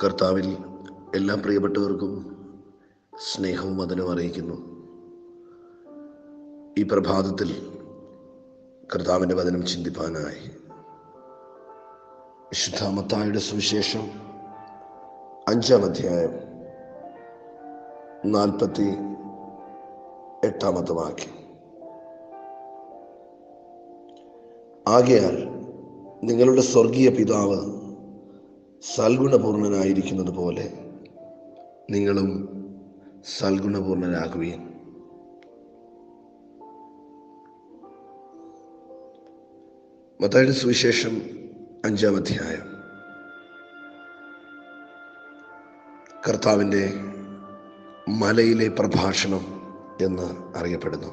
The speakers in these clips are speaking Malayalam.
കർത്താവിൽ എല്ലാ പ്രിയപ്പെട്ടവർക്കും സ്നേഹവും വന്ദനവും അറിയിക്കുന്നു. ഈ പ്രഭാതത്തിൽ കർത്താവിൻ്റെ വചനം ചിന്തിപ്പാനായി വിശുദ്ധ മത്തായിയുടെ സുവിശേഷം 5-ാം അധ്യായം 48-ാമത്തെ വാക്യം. ആകയാൽ നിങ്ങളുടെ സ്വർഗീയ പിതാവ് സൽഗുണപൂർണനായിരിക്കുന്നത് പോലെ നിങ്ങളും സൽഗുണപൂർണരാകുവീൻ. മത്തായിയുടെ സുവിശേഷം 5-ാം അധ്യായം കർത്താവിൻ്റെ മലയിലെ പ്രഭാഷണം എന്ന് അറിയപ്പെടുന്നു.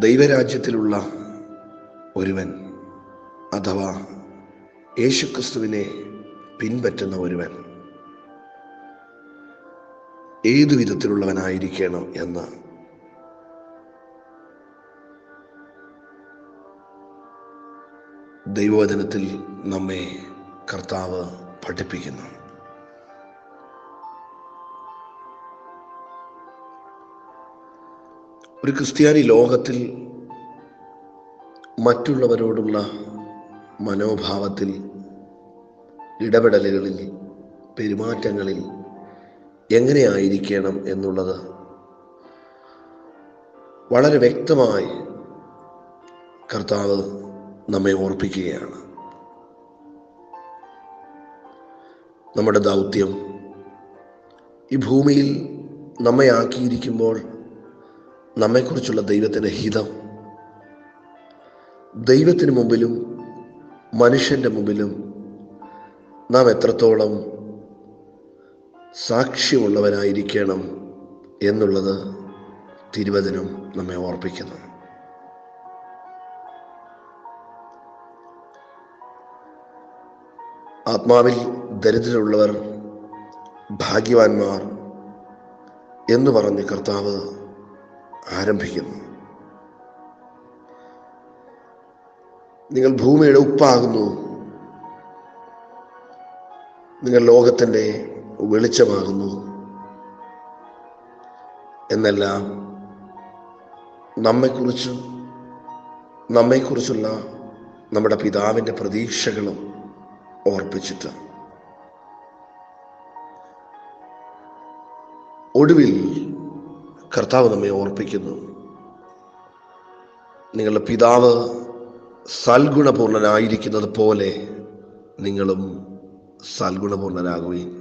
ദൈവരാജ്യത്തിലുള്ള ഒരുവൻ അഥവാ യേശുക്രിസ്തുവിനെ പിൻപറ്റുന്ന ഒരുവൻ ഏതു വിധത്തിലുള്ളവനായിരിക്കണം എന്ന് ദൈവവചനത്തിൽ നമ്മെ കർത്താവ് പഠിപ്പിക്കുന്നു. ഒരു ക്രിസ്ത്യാനി ലോകത്തിൽ മറ്റുള്ളവരോടുള്ള മനോഭാവത്തിൽ, ഇടപെടലുകളിൽ, പെരുമാറ്റങ്ങളിൽ എങ്ങനെയായിരിക്കണം എന്നുള്ളത് വളരെ വ്യക്തമായി കർത്താവ് നമ്മെ ഓർപ്പിക്കുകയാണ്. നമ്മുടെ ദൗത്യം ഈ ഭൂമിയിൽ നമ്മെ ആക്കിയിരിക്കുമ്പോൾ നമ്മെക്കുറിച്ചുള്ള ദൈവത്തിൻ്റെ ഹിതം ദൈവത്തിന് മുമ്പിലും മനുഷ്യൻ്റെ മുമ്പിലും നാം എത്രത്തോളം സാക്ഷ്യമുള്ളവരായിരിക്കണം എന്നുള്ളത് തിരുവചനം നമ്മെ ഓർപ്പിക്കുന്നു. ആത്മാവിൽ ദരിദ്രരുള്ളവർ ഭാഗ്യവാന്മാർ എന്ന് പറഞ്ഞ് കർത്താവ് ആരംഭിക്കുന്നു. നിങ്ങൾ ഭൂമിയുടെ ഉപ്പാകുന്നു, നിങ്ങൾ ലോകത്തിൻ്റെ വെളിച്ചമാകുന്നു എന്നെല്ലാം നമ്മെക്കുറിച്ചുള്ള നമ്മുടെ പിതാവിൻ്റെ പ്രതീക്ഷകളും ഓർപ്പിച്ചിട്ട് ഒടുവിൽ കർത്താവ് നമ്മെ ഓർപ്പിക്കുന്നു, നിങ്ങളുടെ പിതാവ് സൽഗുണപൂർണനായിരിക്കുന്നത് പോലെ നിങ്ങളും സൽഗുണപൂർണരാകുകയും.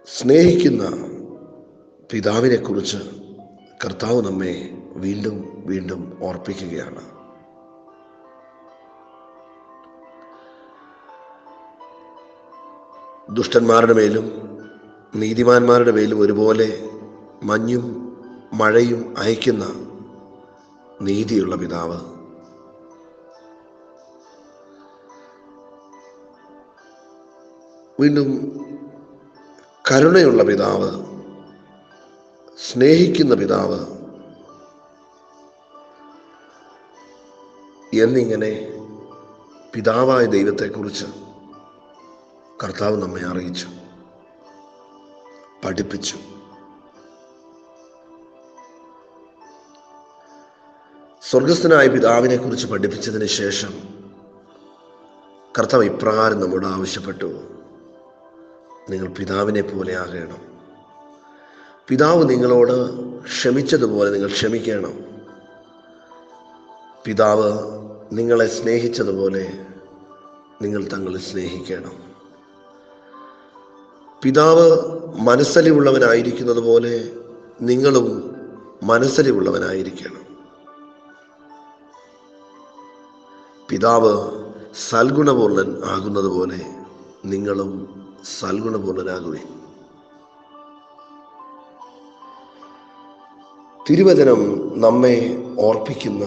സ്നേഹിക്കുന്ന പിതാവിനെ കുറിച്ച് കർത്താവ് നമ്മെ വീണ്ടും വീണ്ടും ഓർപ്പിക്കുകയാണ്. ദുഷ്ടന്മാരുടെ മേലും നീതിമാന്മാരുടെ മേലും ഒരുപോലെ മഞ്ഞും മഴയും അയക്കുന്ന നീതിയുള്ള പിതാവ്, വീണ്ടും കരുണയുള്ള പിതാവ്, സ്നേഹിക്കുന്ന പിതാവ് എന്നിങ്ങനെ പിതാവായ ദൈവത്തെക്കുറിച്ച് കർത്താവ് നമ്മെ അറിയിച്ചു, പഠിപ്പിച്ചു. സ്വർഗസ്ഥനായ പിതാവിനെ കുറിച്ച് പഠിപ്പിച്ചതിന് ശേഷം കർത്താവ് ഇപ്രകാരം നമ്മോട് ആവശ്യപ്പെട്ടു, നിങ്ങൾ പിതാവിനെ പോലെ ആകണം. പിതാവ് നിങ്ങളോട് ക്ഷമിച്ചതുപോലെ നിങ്ങൾ ക്ഷമിക്കണം. പിതാവ് നിങ്ങളെ സ്നേഹിച്ചതുപോലെ നിങ്ങൾ തങ്ങളെ സ്നേഹിക്കണം. പിതാവ് മനസ്സലിവുള്ളവനായിരിക്കുന്നത് പോലെ നിങ്ങളും മനസ്സലിവുള്ളവനായിരിക്കണം. പിതാവ് സൽഗുണപൂർണൻ ആകുന്നത് പോലെ നിങ്ങളും സൽഗുണപൂർണനാകുവേ. തിരുവചനം നമ്മെ ഓർപ്പിക്കുന്ന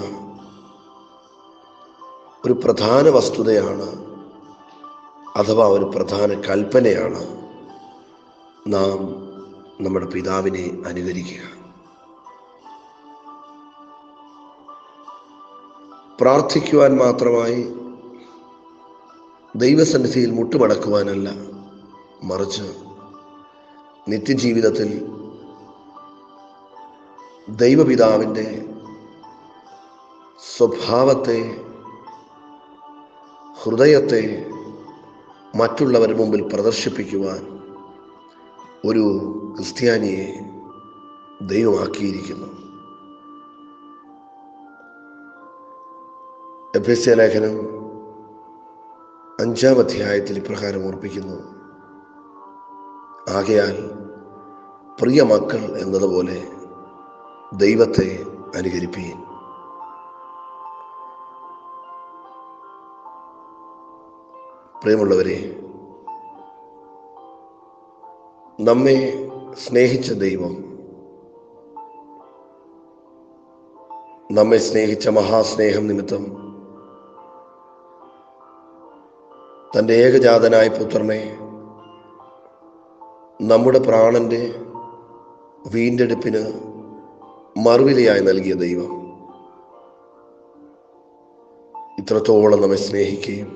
ഒരു പ്രധാന വസ്തുതയാണ്, അഥവാ ഒരു പ്രധാന കൽപ്പനയാണ് നാം നമ്മുടെ പിതാവിനെ അനുകരിക്കുക. പ്രാർത്ഥിക്കുവാൻ മാത്രമായി ദൈവസന്നിധിയിൽ മുട്ടുമടക്കുവാനല്ല, മറിച്ച് നിത്യജീവിതത്തിൽ ദൈവപിതാവിൻ്റെ സ്വഭാവത്തെ, ഹൃദയത്തെ മറ്റുള്ളവരുടെ മുമ്പിൽ പ്രദർശിപ്പിക്കുവാൻ ഒരു ക്രിസ്ത്യാനിയെ ദൈവമാക്കിയിരിക്കുന്നു. എഫെസ്യ ലേഖനം 5-ാം അധ്യായത്തിൽ ഇപ്രകാരം ഓർപ്പിക്കുന്നു: ആകയാൽ പ്രിയ മക്കൾ എന്നതുപോലെ ദൈവത്തെ അനുകരിപ്പീൻ. പ്രിയമുള്ളവരെ, നമ്മെ സ്നേഹിച്ച ദൈവം, നമ്മെ സ്നേഹിച്ച മഹാസ്നേഹം നിമിത്തം തൻ്റെ ഏകജാതനായ പുത്രനെ നമ്മുടെ പ്രാണന്റെ വീണ്ടെടുപ്പിന് മറുവിലയായി നൽകിയ ദൈവം ഇത്രത്തോളം നമ്മെ സ്നേഹിക്കുകയും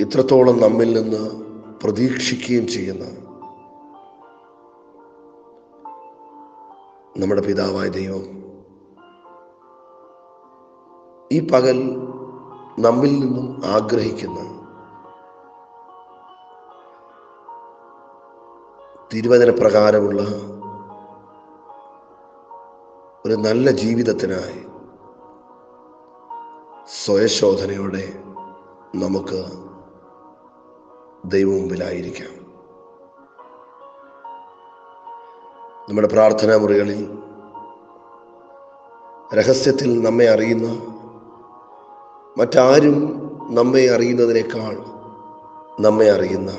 ഇത്രത്തോളം നമ്മിൽ നിന്ന് പ്രതീക്ഷിക്കുകയും ചെയ്യുന്ന നമ്മുടെ പിതാവായ ദൈവം ഈ പകൽ നമ്മിൽ നിന്നും ആഗ്രഹിക്കുന്ന തിരുവചന പ്രകാരമുള്ള ഒരു നല്ല ജീവിതത്തിനായി സ്വയശോധനയോടെ നമുക്ക് ദൈവമുമ്പിലായിരിക്കാം. നമ്മുടെ പ്രാർത്ഥനാ മുറികളിൽ രഹസ്യത്തിൽ നമ്മെ അറിയുന്ന, മറ്റാരും നമ്മെ അറിയുന്നതിനേക്കാൾ നമ്മെ അറിയുന്ന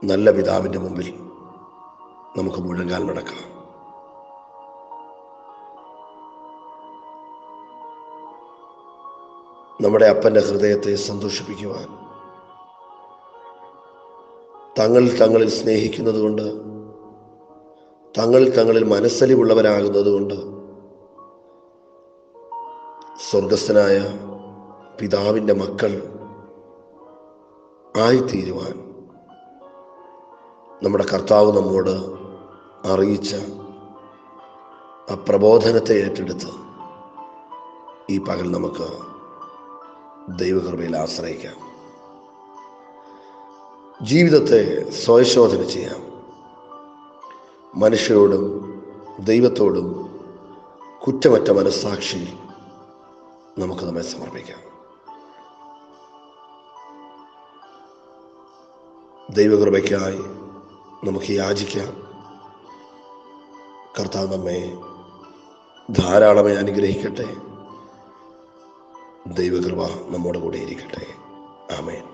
നല്ല പിതാവിൻ്റെ മുമ്പിൽ നമുക്ക് മുഴങ്കാൽ മടക്കാം. നമ്മുടെ അപ്പൻ്റെ ഹൃദയത്തെ സന്തോഷിപ്പിക്കുവാൻ തങ്ങളിൽ സ്നേഹിക്കുന്നത് കൊണ്ട്, തങ്ങളിൽ മനസ്സലിവുള്ളവരാകുന്നത് കൊണ്ട് സ്വർഗസ്ഥനായ പിതാവിൻ്റെ മക്കൾ ആയിത്തീരുവാൻ നമ്മുടെ കർത്താവ് നമ്മോട് അറിയിച്ച ആ പ്രബോധനത്തെ ഏറ്റെടുത്ത് ഈ പകൽ നമുക്ക് ദൈവകൃപയിൽ ആശ്രയിക്കാം. ജീവിതത്തെ സ്വയശോധന ചെയ്യാം. മനുഷ്യരോടും ദൈവത്തോടും കുറ്റമറ്റ മനസ്സാക്ഷി നമുക്ക് നമ്മെ സമർപ്പിക്കാം. ദൈവകൃപയ്ക്കായി നമുക്ക് യാചിക്കാം. കർത്താവ് നമ്മെ ധാരാളമായി അനുഗ്രഹിക്കട്ടെ. ദൈവകൃപ നമ്മോട് കൂടെ ഇരിക്കട്ടെ. ആമേൻ.